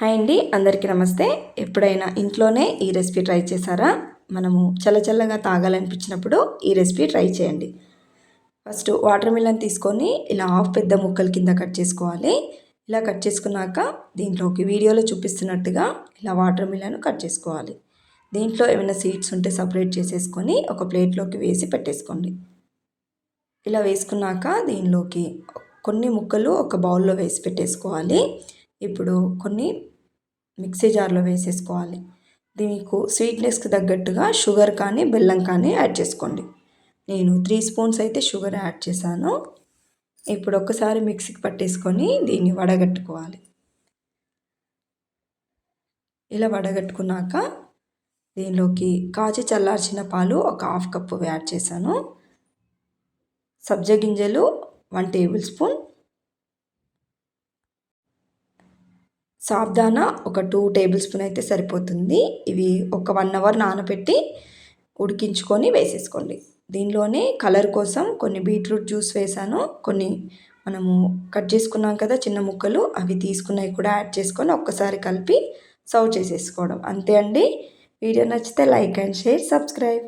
Hi అండి, అందరికీ నమస్తే. ఎప్పుడైనా ఇంట్లోనే ఈ రెసిపీ ట్రై చేశారా? మనము చల్లచల్లగా తాగాలనిపించినప్పుడు ఈ రెసిపీ ట్రై చేయండి. ఫస్ట్ వాటర్ మిలన్ తీసుకొని ఇలా హాఫ్ పెద్ద ముక్కల కింద కట్ చేసుకోవాలి. ఇలా కట్ చేసుకున్నాక దీంట్లోకి వీడియోలో చూపిస్తున్నట్టుగా ఇలా వాటర్ మిలన్ కట్ చేసుకోవాలి. దీంట్లో ఏమైనా సీడ్స్ ఉంటే సపరేట్ చేసేసుకొని ఒక ప్లేట్లోకి వేసి పెట్టేసుకోండి. ఇలా వేసుకున్నాక దీనిలోకి కొన్ని ముక్కలు ఒక బౌల్లో వేసి పెట్టేసుకోవాలి. ఇప్పుడు కొన్ని మిక్సీ జార్లో వేసేసుకోవాలి. దీనికి స్వీట్నెస్కి తగ్గట్టుగా షుగర్ కానీ బెల్లం కానీ యాడ్ చేసుకోండి. నేను 3 స్పూన్స్ అయితే షుగర్ యాడ్ చేశాను. ఇప్పుడు ఒక్కసారి మిక్సీకి పట్టేసుకొని దీన్ని వడగట్టుకోవాలి. ఇలా వడగట్టుకున్నాక దీనిలోకి కాచి చల్లార్చిన పాలు ఒక హాఫ్ కప్పు యాడ్ చేశాను. సబ్జా గింజలు 1 టేబుల్ స్పూన్, సాబ్దానా ఒక 2 టేబుల్ స్పూన్ అయితే సరిపోతుంది. ఇవి ఒక 1 అవర్ నానబెట్టి ఉడికించుకొని వేసేసుకోండి. దీనిలోనే కలర్ కోసం కొన్ని బీట్రూట్ జ్యూస్ వేసాను. కొన్ని మనము కట్ చేసుకున్నాం కదా చిన్న ముక్కలు, అవి తీసుకున్నవి కూడా యాడ్ చేసుకొని ఒక్కసారి కలిపి సర్వ్ చేసేసుకోవడం అంతే అండి. వీడియో నచ్చితే లైక్ అండ్ షేర్, సబ్స్క్రైబ్.